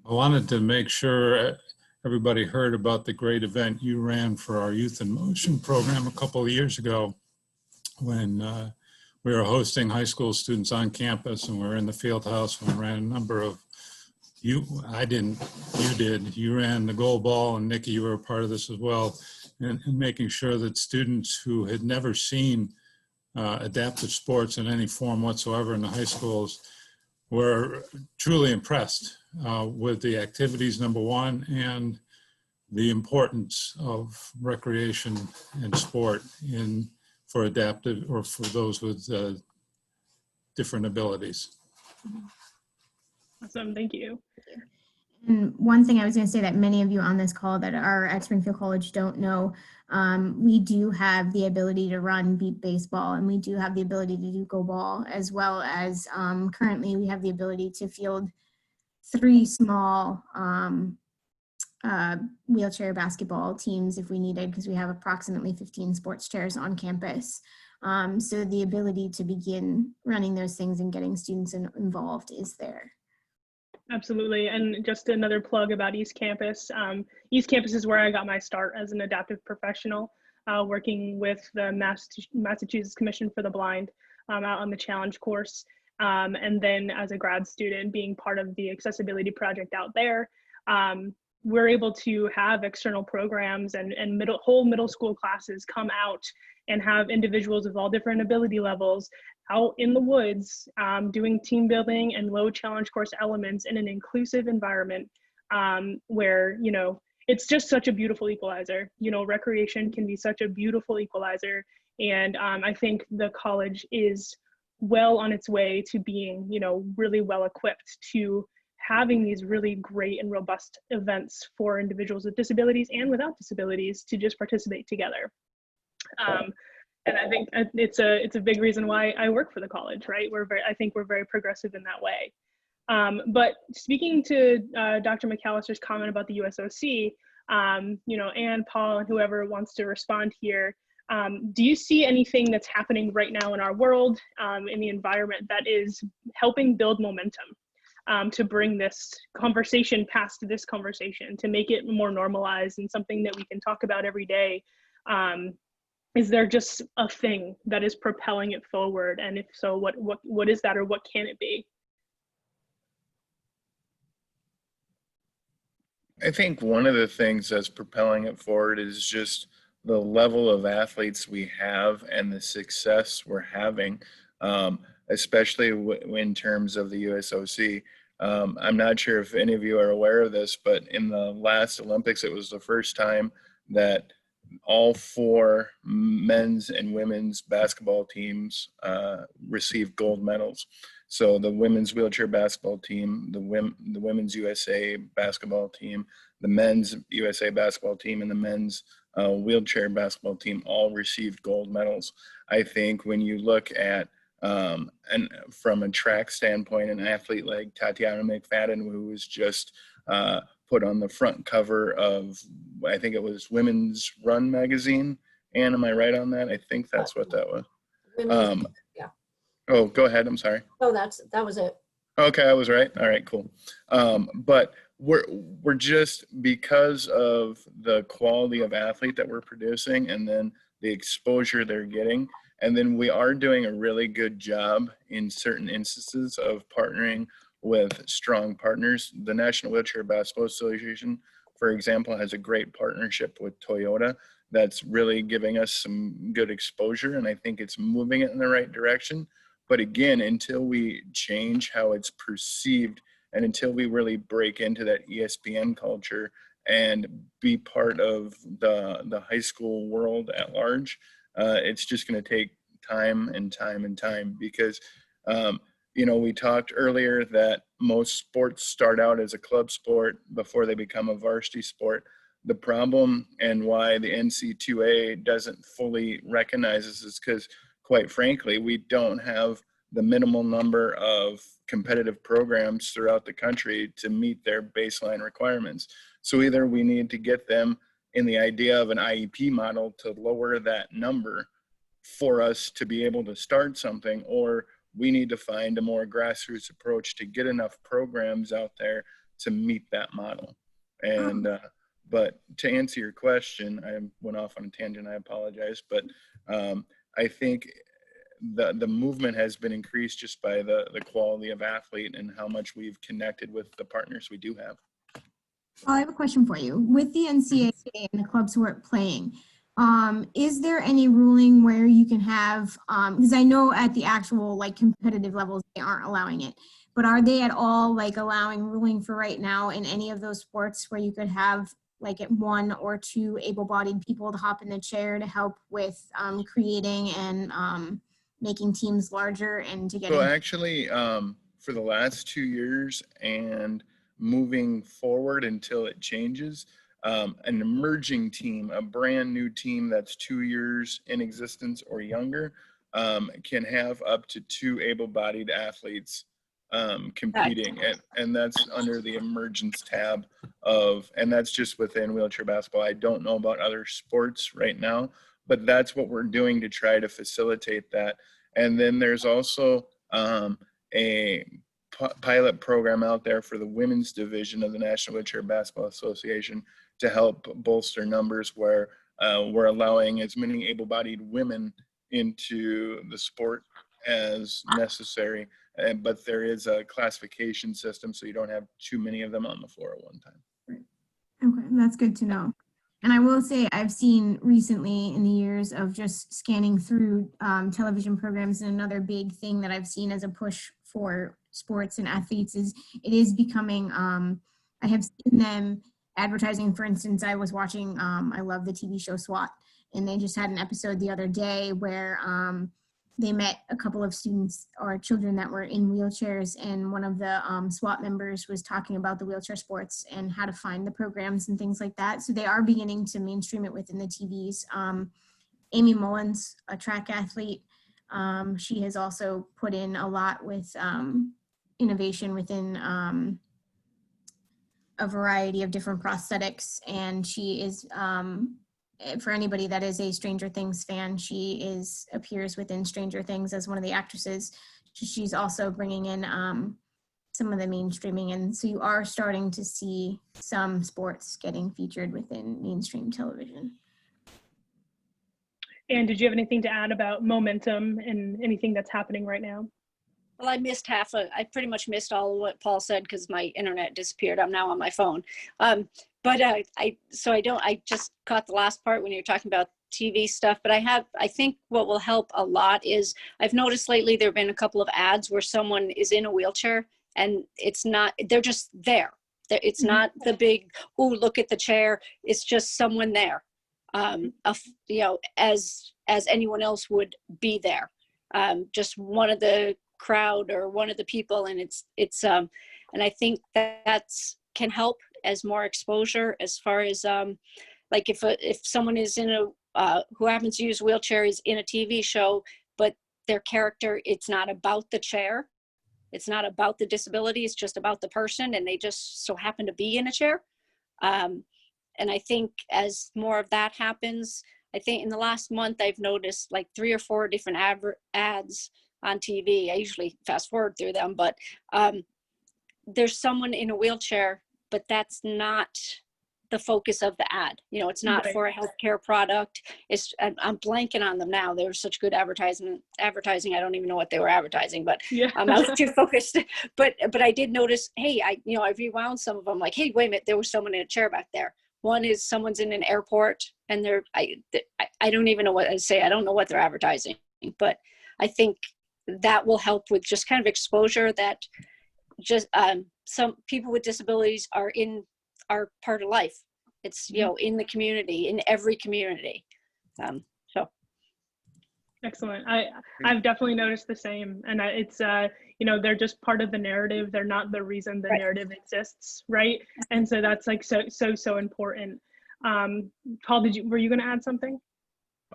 I wanted to make sure everybody heard about the great event you ran for our Youth in Motion program a couple of years ago, when we were hosting high school students on campus, and we were in the field house, and we ran a number of, you did, you ran the goal ball, and Nikki, you were a part of this as well, and making sure that students who had never seen adaptive sports in any form whatsoever in the high schools were truly impressed with the activities, number one, and the importance of recreation and sport for adaptive, or for those with different abilities. Awesome, thank you. And one thing I was going to say that many of you on this call that are at Springfield College don't know, we do have the ability to run beep baseball, and we do have the ability to do go ball, as well as currently we have the ability to field 3 small wheelchair basketball teams if we needed, because we have approximately 15 sports chairs on campus. So the ability to begin running those things and getting students involved is there. Absolutely, and just another plug about East Campus. East Campus is where I got my start as an adaptive professional, working with the Massachusetts Commission for the Blind out on the Challenge course. And then as a grad student, being part of the accessibility project out there, we're able to have external programs and whole middle school classes come out and have individuals of all different ability levels out in the woods doing team building and low challenge course elements in an inclusive environment where, you know, it's just such a beautiful equalizer. You know, recreation can be such a beautiful equalizer. And I think the college is well on its way to being, you know, really well equipped to having these really great and robust events for individuals with disabilities and without disabilities to just participate together. And I think it's a big reason why I work for the college, right? I think we're very progressive in that way. But speaking to Dr. McAllister's comment about the USOC, you know, Anne, Paul, and whoever wants to respond here, do you see anything that's happening right now in our world, in the environment, that is helping build momentum to bring this conversation past this conversation, to make it more normalized and something that we can talk about every day? Is there just a thing that is propelling it forward? And if so, what is that, or what can it be? I think one of the things that's propelling it forward is just the level of athletes we have and the success we're having, especially in terms of the USOC. I'm not sure if any of you are aware of this, but in the last Olympics, it was the first time that all 4 men's and women's basketball teams received gold medals. So the women's wheelchair basketball team, the women's USA basketball team, the men's USA basketball team, and the men's wheelchair basketball team all received gold medals. I think when you look at, and from a track standpoint, an athlete like Tatiana McFadden, who was just put on the front cover of, I think it was Women's Run magazine. Anne, am I right on that? I think that's what that was. Yeah. Oh, go ahead. I'm sorry. Oh, that was it. Okay, I was right. All right, cool. But we're just, because of the quality of athlete that we're producing and then the exposure they're getting, and then we are doing a really good job in certain instances of partnering with strong partners. The National Wheelchair Basketball Association, for example, has a great partnership with Toyota that's really giving us some good exposure, and I think it's moving it in the right direction. But again, until we change how it's perceived and until we really break into that ESPN culture and be part of the high school world at large, it's just going to take time and time and time, because you know, we talked earlier that most sports start out as a club sport before they become a varsity sport. The problem and why the NCAA doesn't fully recognize this is because, quite frankly, we don't have the minimal number of competitive programs throughout the country to meet their baseline requirements. So either we need to get them in the idea of an IEP model to lower that number for us to be able to start something, or we need to find a more grassroots approach to get enough programs out there to meet that model. And but to answer your question, I went off on a tangent, I apologize, but I think the movement has been increased just by the quality of athlete and how much we've connected with the partners we do have. Well, I have a question for you. With the NCAA and the clubs who are playing, is there any ruling where you can have, because I know at the actual like competitive levels, they aren't allowing it, but are they at all like allowing ruling for right now in any of those sports where you could have like one or two able-bodied people to hop in the chair to help with creating and making teams larger and to get So actually, for the last 2 years and moving forward until it changes, an emerging team, a brand new team that's 2 years in existence or younger, can have up to 2 able-bodied athletes competing, and that's under the emergence tab of, and that's just within wheelchair basketball. I don't know about other sports right now, but that's what we're doing to try to facilitate that. And then there's also a pilot program out there for the women's division of the National Wheelchair Basketball Association to help bolster numbers, where we're allowing as many able-bodied women into the sport as necessary. But there is a classification system, so you don't have too many of them on the floor at one time. Okay, that's good to know. And I will say I've seen recently in the years of just scanning through television programs, and another big thing that I've seen as a push for sports and athletes is it is becoming, I have seen them advertising. For instance, I was watching, I love the TV show SWAT, and they just had an episode the other day where they met a couple of students or children that were in wheelchairs, and one of the SWAT members was talking about the wheelchair sports and how to find the programs and things like that. So they are beginning to mainstream it within the TVs. Amy Mullins, a track athlete, she has also put in a lot with innovation within a variety of different prosthetics, and she is, for anybody that is a Stranger Things fan, she appears within Stranger Things as one of the actresses. She's also bringing in some of the mainstreaming, and so you are starting to see some sports getting featured within mainstream television. And did you have anything to add about momentum and anything that's happening right now? Well, I missed I pretty much missed all of what Paul said because my internet disappeared. I'm now on my phone. I just caught the last part when you're talking about TV stuff, but I think what will help a lot is I've noticed lately there've been a couple of ads where someone is in a wheelchair and they're just there. It's not the big, oh, look at the chair. It's just someone there, as anyone else would be there. Just one of the crowd or one of the people, and and I think that's can help as more exposure as far as like if someone is in a who happens to use wheelchair is in a TV show, but their character, it's not about the chair, it's not about the disability, it's just about the person, and they just so happen to be in a chair. And I think as more of that happens, I think in the last month, I've noticed like 3 or 4 different ads on TV. I usually fast forward through them, but there's someone in a wheelchair, but that's not the focus of the ad. You know, it's not Right. for a healthcare product. I'm blanking on them now. They were such good advertising. I don't even know what they were advertising, but Yeah. I was too focused. But I did notice, hey, I rewound some of them, like, hey, wait a minute, there was someone in a chair back there. One is someone's in an airport and I don't even know what to say. I don't know what they're advertising, but I think that will help with just kind of exposure that just some people with disabilities are part of life. It's, you know, in the community, in every community. So. Excellent. I've definitely noticed the same. And it's, you know, they're just part of the narrative. They're not the reason the narrative exists. Right. And so that's like so important. Paul, were you going to add something?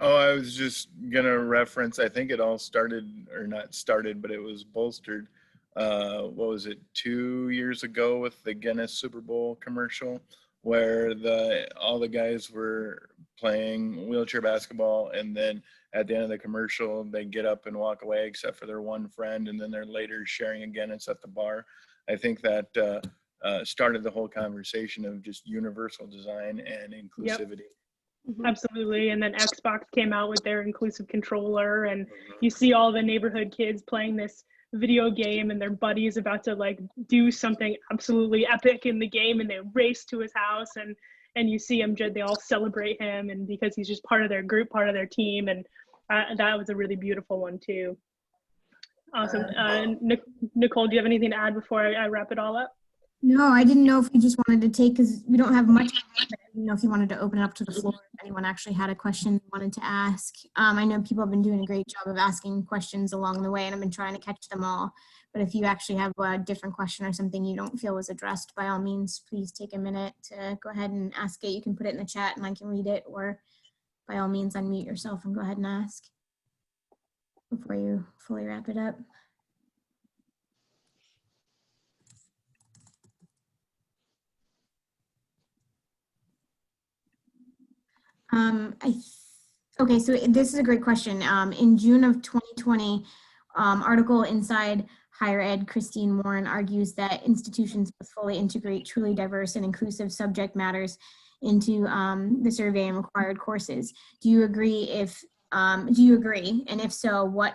Oh, I was just going to reference, I think it all started, or not started, but it was bolstered. What was it, 2 years ago with the Guinness Super Bowl commercial, where all the guys were playing wheelchair basketball, and then at the end of the commercial, they get up and walk away, except for their one friend, and then they're later sharing a Guinness at the bar. I think that started the whole conversation of just universal design and inclusivity. Yep. Absolutely. And then Xbox came out with their inclusive controller, and you see all the neighborhood kids playing this video game, and their buddy is about to like do something absolutely epic in the game, and they race to his house, and you see him, they all celebrate him, and because he's just part of their group, part of their team. And that was a really beautiful one too. Awesome. Nicole, do you have anything to add before I wrap it all up? No, I didn't know if you just wanted to take, because we don't have much, but I didn't know if you wanted to open it up to the floor, if anyone actually had a question they wanted to ask. I know people have been doing a great job of asking questions along the way, and I've been trying to catch them all. But if you actually have a different question or something you don't feel was addressed, by all means, please take a minute to go ahead and ask it. You can put it in the chat and I can read it, or by all means, unmute yourself and go ahead and ask before you fully wrap it up. Okay, so this is a great question. In June of 2020, article Inside Higher Ed, Christine Warren argues that institutions must fully integrate truly diverse and inclusive subject matters into the survey and required courses. Do you agree? Do you agree? And if so, what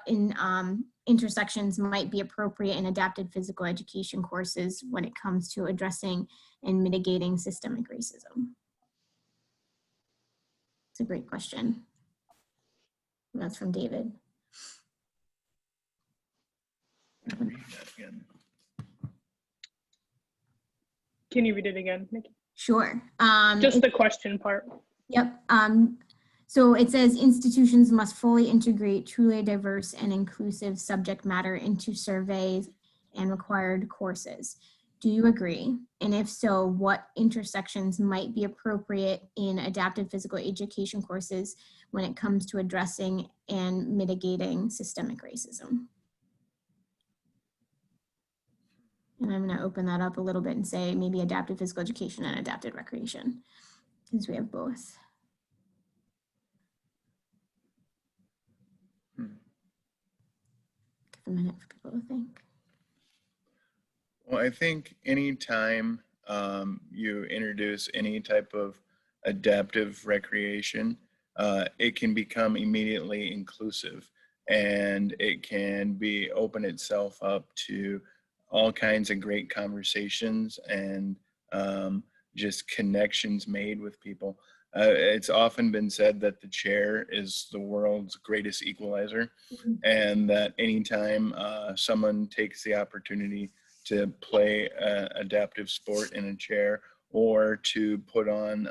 intersections might be appropriate in adapted physical education courses when it comes to addressing and mitigating systemic racism? It's a great question. That's from David. Can you read it again, Nikki? Sure. Just the question part. Yep. So it says institutions must fully integrate truly diverse and inclusive subject matter into surveys and required courses. Do you agree? And if so, what intersections might be appropriate in adapted physical education courses when it comes to addressing and mitigating systemic racism? And I'm going to open that up a little bit and say maybe adapted physical education and adapted recreation, since we have both. Give a minute for people to think. Well, I think anytime you introduce any type of adaptive recreation, it can become immediately inclusive, and it can open itself up to all kinds of great conversations and just connections made with people. It's often been said that the chair is the world's greatest equalizer, and that anytime someone takes the opportunity to play adaptive sport in a chair, or to put on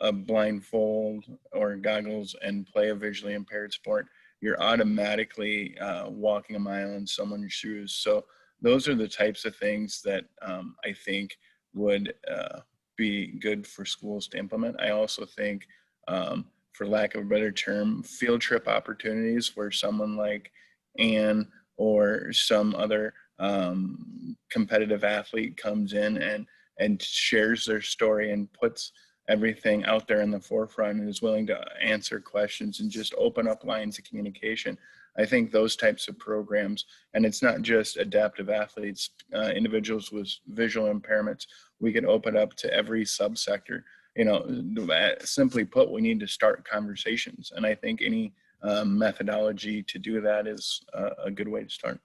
a blindfold or goggles and play a visually impaired sport, you're automatically walking a mile in someone's shoes. So those are the types of things that I think would be good for schools to implement. I also think, for lack of a better term, field trip opportunities where someone like Anne or some other competitive athlete comes in and shares their story and puts everything out there in the forefront and is willing to answer questions and just open up lines of communication. I think those types of programs, and it's not just adaptive athletes, individuals with visual impairments, we could open up to every subsector. You know, simply put, we need to start conversations. And I think any methodology to do that is a good way to start.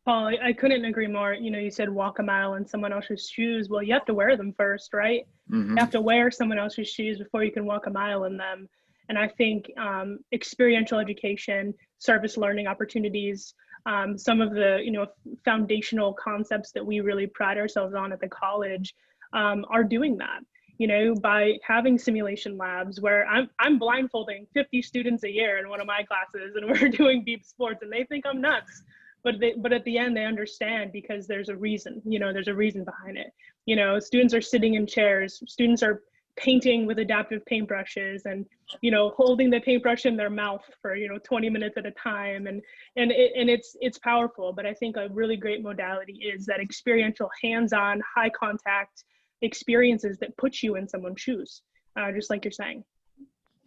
Paul, I couldn't agree more. You know, you said walk a mile in someone else's shoes. Well, you have to wear them first, right? Mm-hmm. You have to wear someone else's shoes before you can walk a mile in them. And I think experiential education, service learning opportunities, some of the, you know, foundational concepts that we really pride ourselves on at the college are doing that. You know, by having simulation labs where I'm blindfolding 50 students a year in one of my classes and we're doing deep sports and they think I'm nuts. But at the end, they understand because there's a reason, you know, there's a reason behind it. You know, students are sitting in chairs, students are painting with adaptive paintbrushes and, you know, holding the paintbrush in their mouth for, you know, 20 minutes at a time. And it's powerful. But I think a really great modality is that experiential, hands-on, high contact experiences that put you in someone's shoes, just like you're saying.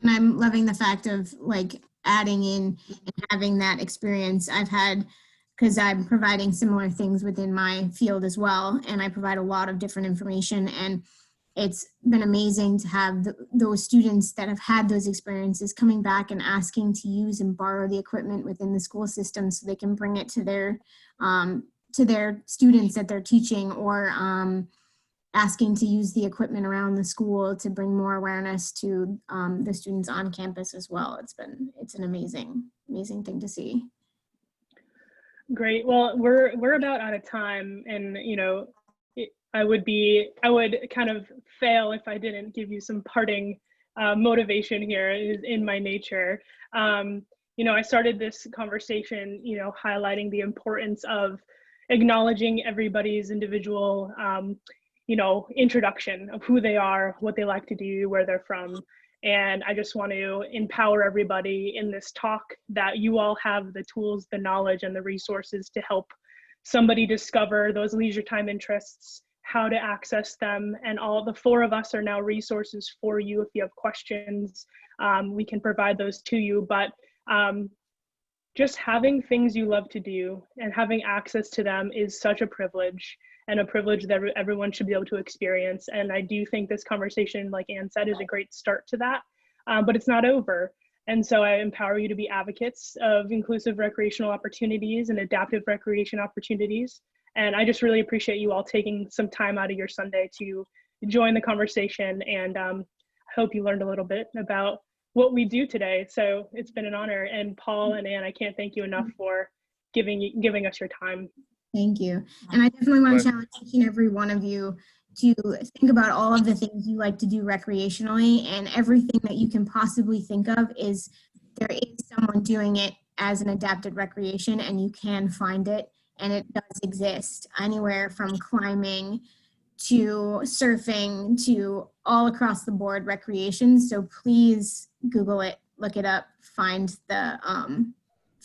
And I'm loving the fact of like adding in and having that experience I've had, because I'm providing similar things within my field as well. And I provide a lot of different information. And it's been amazing to have those students that have had those experiences coming back and asking to use and borrow the equipment within the school system so they can bring it to their students that they're teaching, or asking to use the equipment around the school to bring more awareness to the students on campus as well. It's an amazing thing to see. Great. Well, we're about out of time, and you know, I would kind of fail if I didn't give you some parting motivation here. It is in my nature. You know, I started this conversation, you know, highlighting the importance of acknowledging everybody's individual, you know, introduction of who they are, what they like to do, where they're from. And I just want to empower everybody in this talk that you all have the tools, the knowledge, and the resources to help somebody discover those leisure time interests, how to access them. And all the four of us are now resources for you. If you have questions, we can provide those to you. But just having things you love to do and having access to them is such a privilege, and a privilege that everyone should be able to experience. And I do think this conversation, like Anne said, is a great start to that, but it's not over. And so I empower you to be advocates of inclusive recreational opportunities and adaptive recreation opportunities. And I just really appreciate you all taking some time out of your Sunday to join the conversation. And I hope you learned a little bit about what we do today. So it's been an honor. And Paul and Anne, I can't thank you enough for giving us your time. Thank you. And I definitely want to challenge each and every one of you to think about all of the things you like to do recreationally, and everything that you can possibly think of is there is someone doing it as an adapted recreation, and you can find it, and it does exist anywhere from climbing to surfing to all across the board recreation. So please Google it, look it up, find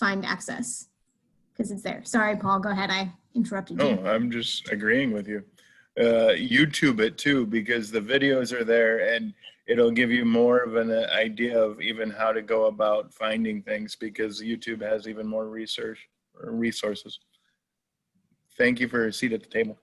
access, because it's there. Sorry, Paul, go ahead. I interrupted you. No, I'm just agreeing with you. YouTube it too, because the videos are there and it'll give you more of an idea of even how to go about finding things, because YouTube has even more research or resources. Thank you for a seat at the table.